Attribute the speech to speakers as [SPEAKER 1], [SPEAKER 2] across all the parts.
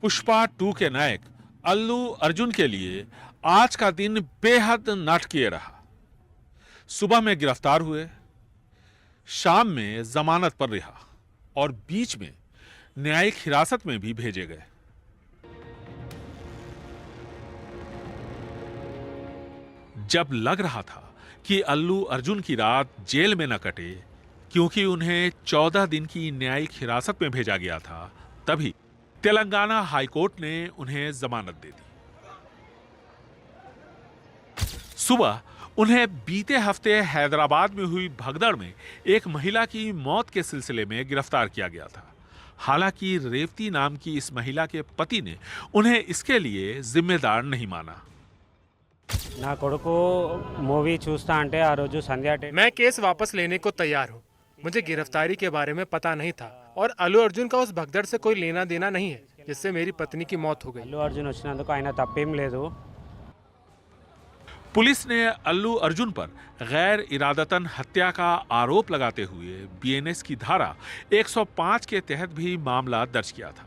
[SPEAKER 1] पुष्पा 2 के नायक अल्लू अर्जुन के लिए आज का दिन बेहद नाटकीय रहा। सुबह में गिरफ्तार हुए, शाम में जमानत पर रिहा और बीच में न्यायिक हिरासत में भी भेजे गए। जब लग रहा था कि अल्लू अर्जुन की रात जेल में न कटे क्योंकि उन्हें 14 दिन की न्यायिक हिरासत में भेजा गया था, तभी तेलंगाना हाईकोर्ट ने उन्हें जमानत दे दी। सुबह उन्हें बीते हफ्ते हैदराबाद में हुई भगदड़ में एक महिला की मौत के सिलसिले में गिरफ्तार किया गया था। हालांकि रेवती नाम की इस महिला के पति ने उन्हें इसके लिए जिम्मेदार नहीं माना।
[SPEAKER 2] నా కొడుకు మూవీ చూస్తా అంటే ఆ రోజు సంధ్యా టైం
[SPEAKER 3] मैं केस वापस लेने को तैयार हूँ। मुझे गिरफ्तारी के बारे में पता नहीं था और अल्लू अर्जुन का उस भगदड़ से कोई लेना देना नहीं है जिससे मेरी पत्नी की मौत हो गई।
[SPEAKER 2] అల్లు అర్జున్ వచ్చినందుకు ఆయన తప్పేం లేదు.
[SPEAKER 1] पुलिस ने अल्लू अर्जुन पर गैर इरादतन हत्या का आरोप लगाते हुए बीएनएस की धारा 105 के तहत भी मामला दर्ज किया था।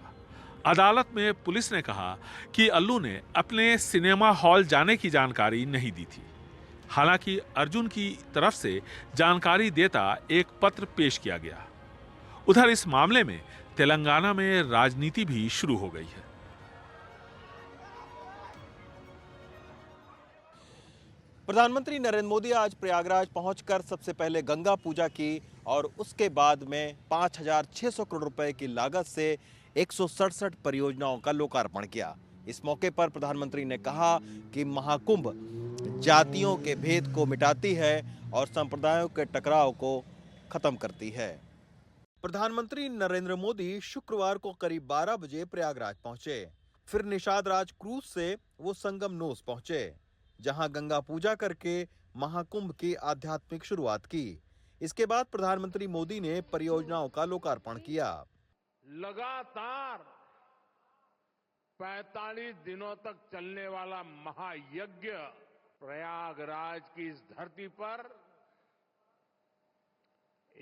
[SPEAKER 1] अदालत में पुलिस ने कहा कि अल्लू ने अपने सिनेमा हॉल जाने की जानकारी नहीं दी थी। हालांकि अर्जुन की तरफ से जानकारी देता एक पत्र पेश किया गया। उधर इस मामले में तेलंगाना में राजनीति भी शुरू हो गई है।
[SPEAKER 4] प्रधानमंत्री नरेंद्र मोदी आज प्रयागराज पहुंचकर सबसे पहले गंगा पूजा की और उसके बाद में 5,600 करोड़ रुपए की लागत से 167 परियोजनाओं का लोकार्पण किया। इस मौके पर प्रधानमंत्री ने कहा कि महाकुंभ जातियों के भेद को मिटाती है और संप्रदायों के टकराव को खत्म करती है। प्रधानमंत्री नरेंद्र मोदी शुक्रवार को करीब 12 बजे प्रयागराज पहुंचे। फिर निषाद राज क्रूज से वो संगम नोस पहुंचे, जहां गंगा पूजा करके महाकुंभ की आध्यात्मिक शुरुआत की। इसके बाद प्रधानमंत्री मोदी ने परियोजनाओं का लोकार्पण किया।
[SPEAKER 5] लगातार 45 दिनों तक चलने वाला महायज्ञ प्रयागराज की इस धरती पर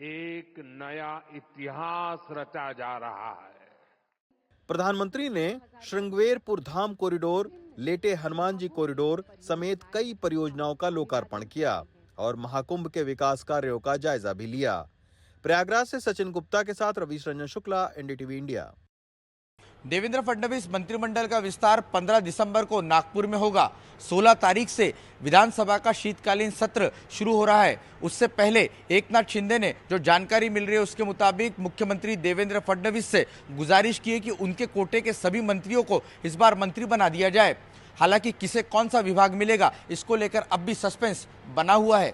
[SPEAKER 5] एक नया इतिहास रचा जा रहा है।
[SPEAKER 4] प्रधानमंत्री ने श्रृंगवेरपुर धाम कॉरिडोर, लेटे हनुमान जी कॉरिडोर समेत कई परियोजनाओं का लोकार्पण किया और महाकुंभ के विकास कार्यों का जायजा भी लिया। प्रयागराज से सचिन गुप्ता के साथ रवीश रंजन शुक्ला, एनडीटीवी इंडिया।
[SPEAKER 6] देवेंद्र फडणवीस मंत्रिमंडल का विस्तार 15 दिसंबर को नागपुर में होगा। 16 तारीख से विधानसभा का शीतकालीन सत्र शुरू हो रहा है। उससे पहले एकनाथ शिंदे ने जो जानकारी मिल रही है उसके मुताबिक मुख्यमंत्री देवेंद्र फडणवीस से गुजारिश की है कि उनके कोटे के सभी मंत्रियों को इस बार मंत्री बना दिया जाए। हालांकि किसे कौन सा विभाग मिलेगा इसको लेकर अब भी सस्पेंस बना हुआ है।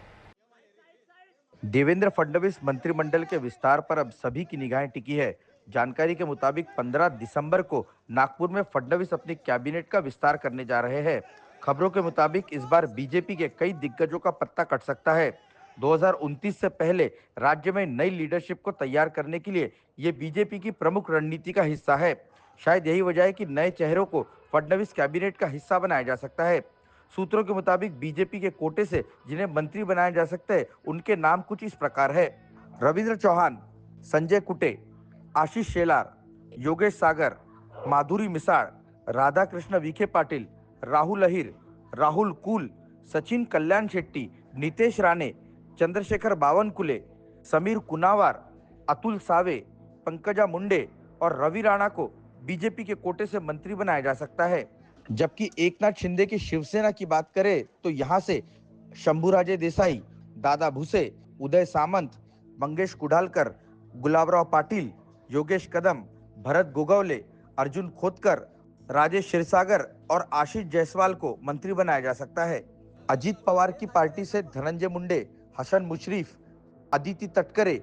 [SPEAKER 7] देवेंद्र फडणवीस मंत्रिमंडल के विस्तार पर अब सभी की निगाहें टिकी है। जानकारी के मुताबिक 15 दिसंबर को नागपुर में फडणवीस अपनी कैबिनेट का विस्तार करने जा रहे हैं। खबरों के मुताबिक इस बार बीजेपी के कई दिग्गजों का पत्ता कट सकता है। 2029 से पहले राज्य में नई लीडरशिप को तैयार करने के लिए ये बीजेपी की प्रमुख रणनीति का हिस्सा है। शायद यही वजह है कि नए चेहरों को फडणवीस कैबिनेट का हिस्सा बनाया जा सकता है। सूत्रों के मुताबिक बीजेपी के कोटे से जिन्हें मंत्री बनाया जा सकता है उनके नाम कुछ इस प्रकार है: रविंद्र चौहान, संजय कुटे, आशीष शेलार, योगेश सागर, माधुरी मिसाळ, राधाकृष्ण विखे पाटिल, राहुल अहिर, राहुल कुल, सचिन कल्याण शेट्टी, नितेश राणे, चंद्रशेखर बावनकुले, समीर कुनावार, अतुल सावे, पंकजा मुंडे और रवि राणा को बीजेपी के कोटे से मंत्री बनाया जा सकता है। जबकि एकनाथ शिंदे की शिवसेना की बात करें तो यहाँ से शंभूराजे देसाई, दादा भुसे, उदय सामंत, मंगेश कुडालकर, गुलाबराव पाटिल, योगेश कदम, भरत गोगावले, अर्जुन खोतकर, राजेश क्षीरसागर और आशीष जायसवाल को मंत्री बनाया जा सकता है। अजीत पवार की पार्टी से धनंजय मुंडे, हसन मुशरीफ, अदिति तटकरे,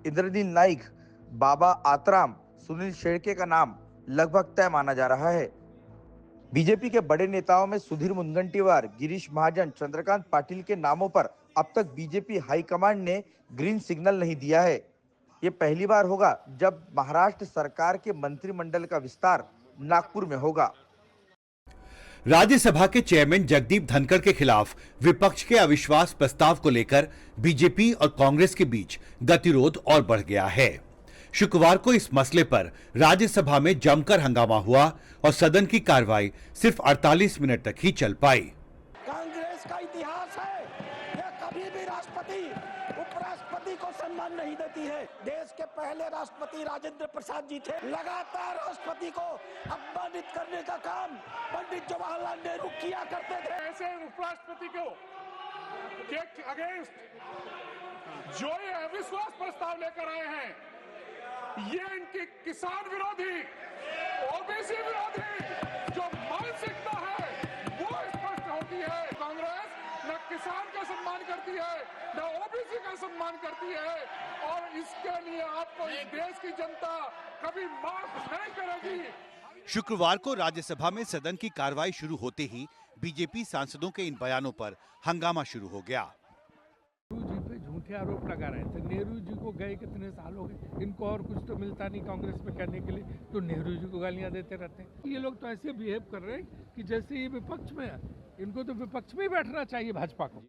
[SPEAKER 7] इंद्रनील नाइक, बाबा आतराम, सुनील शेड़के का नाम लगभग तय माना जा रहा है। बीजेपी के बड़े नेताओं में सुधीर मुनगंटीवार, गिरीश महाजन, चंद्रकांत पाटिल के नामों पर अब तक बीजेपी हाईकमांड ने ग्रीन सिग्नल नहीं दिया है। ये पहली बार होगा जब महाराष्ट्र सरकार के मंत्रिमंडल का विस्तार नागपुर में होगा।
[SPEAKER 8] राज्यसभा के चेयरमैन जगदीप धनखड़ के खिलाफ विपक्ष के अविश्वास प्रस्ताव को लेकर बीजेपी और कांग्रेस के बीच गतिरोध और बढ़ गया है। शुक्रवार को इस मसले पर राज्यसभा में जमकर हंगामा हुआ और सदन की कार्रवाई सिर्फ 48 मिनट तक ही चल पाई।
[SPEAKER 9] कांग्रेस का इतिहास है, यह कभी भी राष्ट्रपति उपराष्ट्रपति को सम्मान नहीं देती है। देश के पहले राष्ट्रपति राजेंद्र प्रसाद जी थे। लगातार राष्ट्रपति को अपमानित करने का काम पंडित जवाहरलाल नेहरू किया करते थे।
[SPEAKER 5] ऐसे उपराष्ट्रपति को के अगेंस्ट जो ये अविश्वास प्रस्ताव लेकर आए हैं, ये इनकी किसान विरोधी, ओबीसी विरोधी जो मानसिकता है वो स्पष्ट होती है। कांग्रेस न किसान का सम्मान करती है, न ओबीसी का सम्मान करती है, और इसके लिए आपको इस देश की जनता कभी माफ नहीं करेगी।
[SPEAKER 8] शुक्रवार को राज्यसभा में सदन की कार्रवाई शुरू होते ही बीजेपी सांसदों के इन बयानों पर हंगामा शुरू हो गया।
[SPEAKER 5] नेहरू जी पे झूठे आरोप लगा रहे थे। नेहरू जी को गए कितने साल हो गए, इनको और कुछ तो मिलता नहीं कांग्रेस में करने के लिए, तो नेहरू जी को गालियां देते रहते हैं। ये लोग तो ऐसे बिहेव कर रहे हैं कि जैसे ये विपक्ष में है। इनको तो विपक्ष में ही बैठना चाहिए भाजपा को।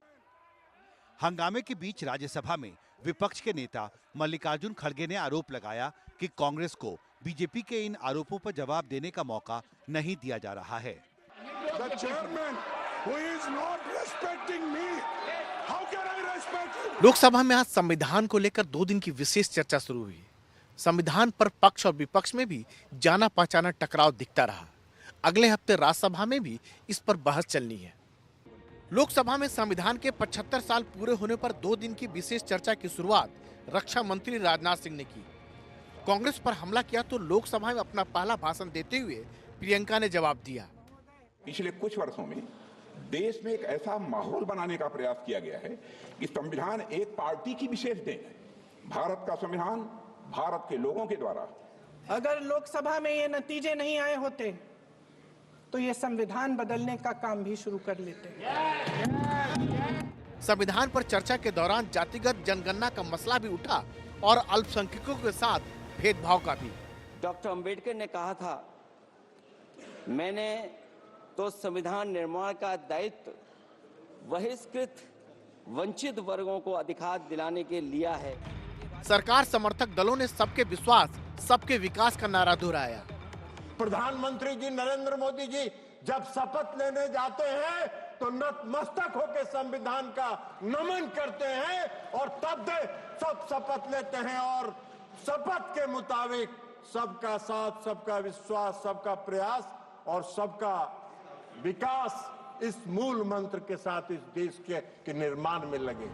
[SPEAKER 8] हंगामे के बीच राज्यसभा में विपक्ष के नेता मल्लिकार्जुन खड़गे ने आरोप लगाया कि कांग्रेस को बीजेपी के इन आरोपों पर जवाब देने का मौका नहीं दिया जा रहा है।
[SPEAKER 9] The chairman who is not respecting me, how can I respect him?
[SPEAKER 10] Lok Sabha में आज संविधान को लेकर 2 दिन की विशेष चर्चा शुरू हुई। संविधान पर पक्ष और विपक्ष में भी जाना पहचाना टकराव दिखता रहा। अगले हफ्ते राज्यसभा में भी इस पर बहस चलनी है। लोकसभा में संविधान के 75 साल पूरे होने पर 2 दिन की विशेष चर्चा की शुरुआत रक्षा मंत्री राजनाथ सिंह ने की। कांग्रेस पर हमला किया तो लोकसभा में अपना पहला भाषण देते हुए प्रियंका ने जवाब दिया।
[SPEAKER 11] पिछले कुछ वर्षों में देश में एक ऐसा माहौल बनाने का प्रयास किया गया है कि संविधान एक पार्टी की विशेष देन है। भारत का संविधान भारत के लोगों के द्वारा।
[SPEAKER 12] अगर लोकसभा में ये नतीजे नहीं आए होते तो ये संविधान बदलने का काम भी शुरू कर लेते।
[SPEAKER 10] संविधान पर चर्चा के दौरान जातिगत जनगणना का मसला भी उठा और अल्पसंख्यकों के साथ भेदभाव का भी।
[SPEAKER 13] डॉक्टर अंबेडकर ने कहा था, मैंने तो संविधान निर्माण का दायित्व बहिष्कृत वंचित वर्गों को अधिकार दिलाने के लिया है।
[SPEAKER 10] सरकार समर्थक दलों ने सबके विश्वास, सबके विकास का नारा दोहराया।
[SPEAKER 9] प्रधानमंत्री जी नरेंद्र मोदी जी जब शपथ लेने जाते हैं तो नतमस्तक होकर संविधान का नमन करते हैं और तब सब शपथ लेते हैं और शपथ के मुताबिक सबका साथ, सबका विश्वास, सबका प्रयास और सबका विकास इस मूल मंत्र के साथ इस देश के निर्माण में लगे।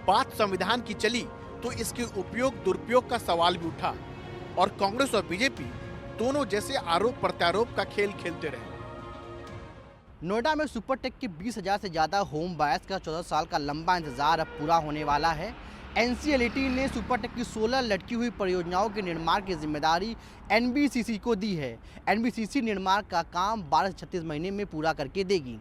[SPEAKER 10] बात संविधान की चली तो इसके उपयोग दुरुपयोग का सवाल भी उठा और कांग्रेस और बीजेपी दोनों जैसे आरोप प्रत्यारोप का खेल खेलते रहे।
[SPEAKER 14] नोएडा में सुपरटेक के 20,000 से ज़्यादा होम बायर्स का 14 साल का लंबा इंतजार अब पूरा होने वाला है। एनसीएलटी ने सुपरटेक की 16 लटकी हुई परियोजनाओं के निर्माण की जिम्मेदारी एनबीसीसी को दी है। एनबीसीसी निर्माण का काम 12 से 36 महीने में पूरा करके देगी।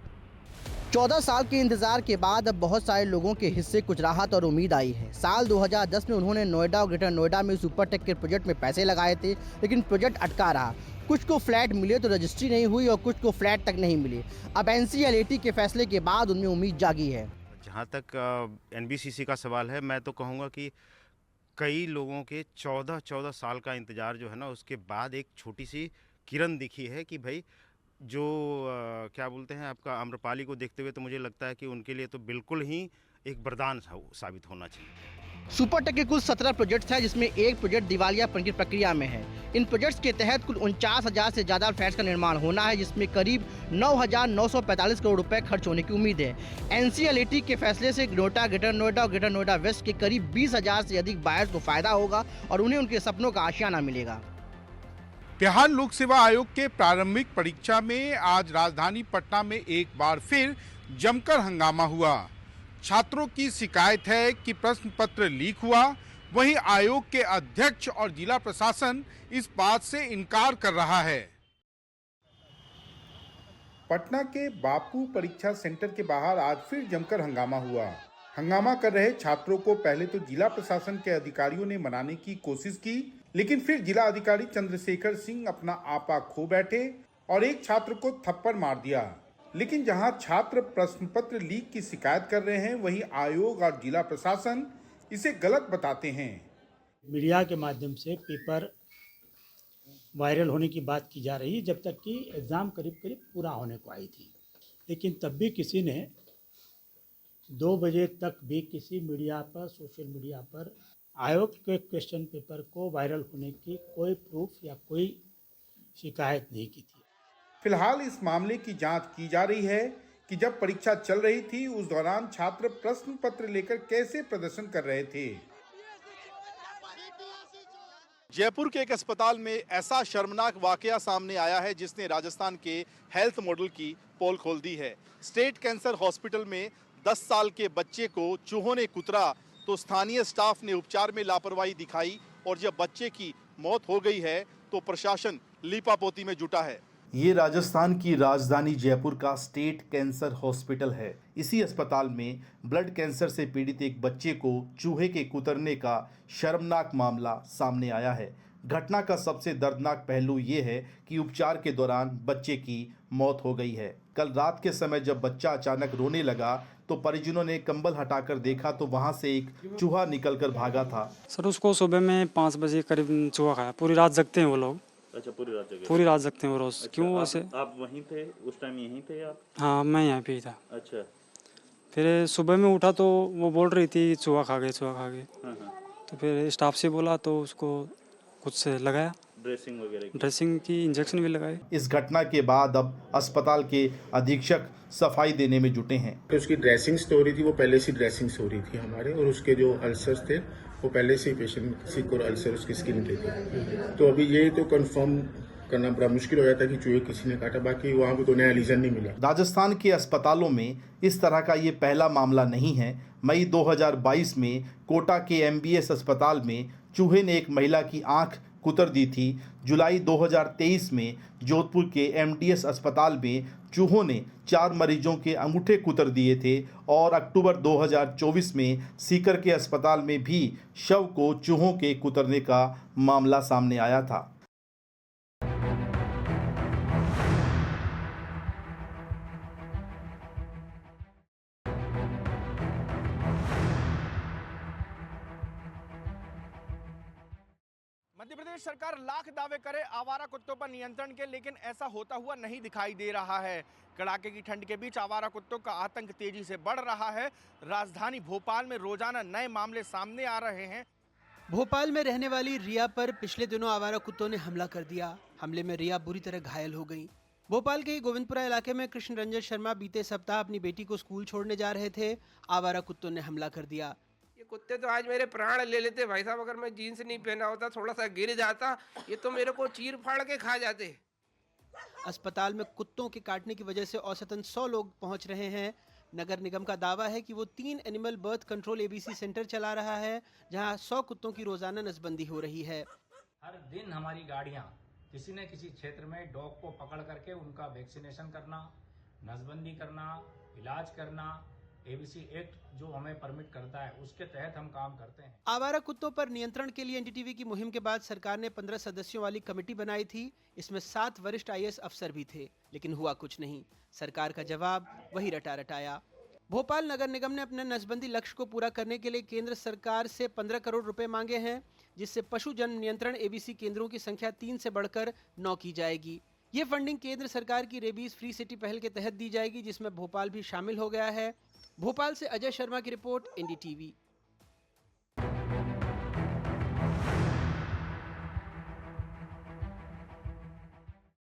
[SPEAKER 14] 14 साल के इंतजार के बाद अब बहुत सारे लोगों के हिस्से कुछ राहत और उम्मीद आई है। साल 2010 में उन्होंने नोएडा और ग्रेटर नोएडा में सुपरटेक के प्रोजेक्ट में पैसे लगाए थे, लेकिन प्रोजेक्ट अटका रहा। कुछ को फ्लैट मिले तो रजिस्ट्री नहीं हुई और कुछ को फ्लैट तक नहीं मिले। अब एनसीएलटी के फैसले के बाद उनमें उम्मीद जागी है।
[SPEAKER 15] जहाँ तक एनबीसीसी का सवाल है, मैं तो कहूँगा कि कई लोगों के 14 साल का इंतज़ार जो है ना, उसके बाद एक छोटी सी किरण दिखी है कि भाई जो क्या बोलते हैं आपका आम्रपाली को देखते हुए तो मुझे लगता है कि उनके लिए तो बिल्कुल ही एक वरदान साबित होना चाहिए।
[SPEAKER 14] सुपरटेक के कुल 17 प्रोजेक्ट्स हैं, जिसमें एक प्रोजेक्ट दिवालियापन की प्रक्रिया में है। इन प्रोजेक्ट्स के तहत कुल 49,000 से ज़्यादा फ्लैट्स का निर्माण होना है, जिसमें करीब 9,945 करोड़ रुपए खर्च होने की उम्मीद है। एनसीएलटी के फैसले से नोएडा, ग्रेटर नोएडा और ग्रेटर नोएडा वेस्ट के करीब 20,000 से अधिक बायर्स को फायदा होगा और उन्हें उनके सपनों का आशियाना मिलेगा।
[SPEAKER 16] बिहार लोक सेवा आयोग के प्रारंभिक परीक्षा में आज राजधानी पटना में एक बार फिर जमकर हंगामा हुआ। छात्रों की शिकायत है कि प्रश्न पत्र लीक हुआ, वहीं आयोग के अध्यक्ष और जिला प्रशासन इस बात से इनकार कर रहा है। पटना के बापू परीक्षा सेंटर के बाहर आज फिर जमकर हंगामा हुआ। हंगामा कर रहे छात्रों को पहले तो जिला प्रशासन के अधिकारियों ने मनाने की कोशिश की, लेकिन फिर जिला अधिकारी चंद्रशेखर सिंह अपना आपा खो बैठे और एक छात्र को थप्पड़ मार दिया। लेकिन जहां छात्र प्रश्न पत्र लीक की शिकायत कर रहे हैं, वहीं आयोग और जिला प्रशासन इसे गलत बताते हैं।
[SPEAKER 17] मीडिया के माध्यम से पेपर वायरल होने की बात की जा रही है, जब तक कि एग्ज़ाम करीब करीब पूरा होने को आई थी। लेकिन तब भी किसी ने 2 बजे तक भी किसी मीडिया पर, सोशल मीडिया पर आयोग के क्वेश्चन पेपर को वायरल होने की कोई प्रूफ या कोई शिकायत नहीं की थी।
[SPEAKER 16] फिलहाल इस मामले की जांच की जा रही है कि जब परीक्षा चल रही थी उस दौरान छात्र प्रश्न पत्र लेकर कैसे प्रदर्शन कर रहे थे।
[SPEAKER 18] जयपुर के एक अस्पताल में ऐसा शर्मनाक वाकया सामने आया है जिसने राजस्थान के हेल्थ मॉडल की पोल खोल दी है। स्टेट कैंसर हॉस्पिटल में 10 साल के बच्चे को चूहों ने कुतरा तो स्थानीय स्टाफ ने उपचार में लापरवाही दिखाई और जब बच्चे की मौत हो गई है तो प्रशासन लीपापोती में जुटा है। ये राजस्थान की राजधानी जयपुर का स्टेट कैंसर हॉस्पिटल है। इसी अस्पताल में ब्लड कैंसर से पीड़ित एक बच्चे को चूहे के कुतरने का शर्मनाक मामला सामने आया है। घटना का सबसे दर्दनाक पहलू ये है कि उपचार के दौरान बच्चे की मौत हो गई है। कल रात के समय जब बच्चा अचानक रोने लगा तो परिजनों ने कंबल हटाकर देखा तो वहां से एक चूहा निकलकर भागा था।
[SPEAKER 19] सर उसको सुबह में 5 बजे करीब चूहा खाया। पूरी रात जगते हैं वो लोग।
[SPEAKER 20] अच्छा,
[SPEAKER 19] पूरी रात जगते हैं वो रोज।
[SPEAKER 20] अच्छा,
[SPEAKER 19] क्यों वैसे?
[SPEAKER 20] आप वहीं थे उस टाइम? यहीं थे आप?
[SPEAKER 19] हाँ, मैं यहाँ पे ही था।
[SPEAKER 20] अच्छा।
[SPEAKER 19] फिर सुबह में उठा तो वो बोल रही थी चूहा खा गए, चूहा खा गए। तो फिर स्टाफ से बोला तो उसको कुछ से लगाया, ड्रेसिंग की इंजेक्शन भी लगाए।
[SPEAKER 18] इस घटना के बाद अब अस्पताल के अधीक्षक सफाई देने में जुटे हैं।
[SPEAKER 21] तो उसकी ड्रेसिंग स्टोरी थी, वो पहले से ड्रेसिंग स्टोरी थी हमारे, और उसके जो अल्सर्स थे वो पहले से ही पेशेंट सिक और अल्सर उसकी स्किन के थे। तो अभी ये तो कंफर्म करना बड़ा मुश्किल हो जाता है कि चूहे किसी ने काटा, बाकी वहाँ पे कोई नया रीजन नहीं मिला।
[SPEAKER 18] राजस्थान के अस्पतालों में इस तरह का ये पहला मामला नहीं है। मई 2022 में कोटा के MBS अस्पताल में चूहे ने एक महिला की आंख कुतर दी थी। जुलाई 2023 में जोधपुर के MDS अस्पताल में चूहों ने 4 मरीजों के अंगूठे कुतर दिए थे और अक्टूबर 2024 में सीकर के अस्पताल में भी शव को चूहों के कुतरने का मामला सामने आया था।
[SPEAKER 6] मध्य प्रदेश सरकार लाख दावे करे आवारा कुत्तों पर नियंत्रण के, लेकिन ऐसा होता हुआ नहीं दिखाई दे रहा है। कड़ाके की ठंड के बीच आवारा कुत्तों का आतंक तेजी से बढ़ रहा है। राजधानी भोपाल में रोजाना नए मामले सामने आ रहे हैं।
[SPEAKER 22] भोपाल में रहने वाली रिया पर पिछले दिनों आवारा कुत्तों ने हमला कर दिया। हमले में रिया बुरी तरह घायल हो गई। भोपाल के ही गोविंदपुरा इलाके में कृष्ण रंजन शर्मा बीते सप्ताह अपनी बेटी को स्कूल छोड़ने जा रहे थे। आवारा कुत्तों ने हमला कर दिया।
[SPEAKER 23] ये कुत्ते तो आज मेरे प्राण ले लेते भाई साहब। अगर मैं जीन्स नहीं पहना होता, थोड़ा सा गिर जाता, ये तो मेरे को चीर फाड़ के खा जाते।
[SPEAKER 22] अस्पताल में कुत्तों के काटने की वजह से औसतन 100 लोग पहुंच रहे हैं। नगर निगम का दावा है कि वो 3 animal birth control ABC centre चला रहा है, जहां 100 कुत्तों की रोजाना नसबंदी हो रही है।
[SPEAKER 24] हर दिन हमारी गाड़ियां किसी न किसी क्षेत्र में डॉग को पकड़ करके उनका वैक्सीनेशन करना, नसबंदी करना, इलाज करना, ABC एक्ट जो हमें परमिट करता है उसके तहत हम काम करते हैं।
[SPEAKER 22] आवारा कुत्तों पर नियंत्रण के लिए NDTV की मुहिम के बाद सरकार ने 15 सदस्यों वाली कमेटी बनाई थी। इसमें 7 वरिष्ठ IAS अफसर भी थे, लेकिन हुआ कुछ नहीं। सरकार का जवाब वही रटा रटाया। भोपाल नगर निगम ने अपने नसबंदी लक्ष्य को पूरा करने के लिए केंद्र सरकार से 15 करोड़ रुपए मांगे हैं, जिससे पशु जन नियंत्रण ABC केंद्रों की संख्या 3 से बढ़कर 9 की जाएगी। ये फंडिंग केंद्र सरकार की रेबीज फ्री सिटी पहल के तहत दी जाएगी, जिसमें भोपाल भी शामिल हो गया है। भोपाल से अजय शर्मा की रिपोर्ट, NDTV।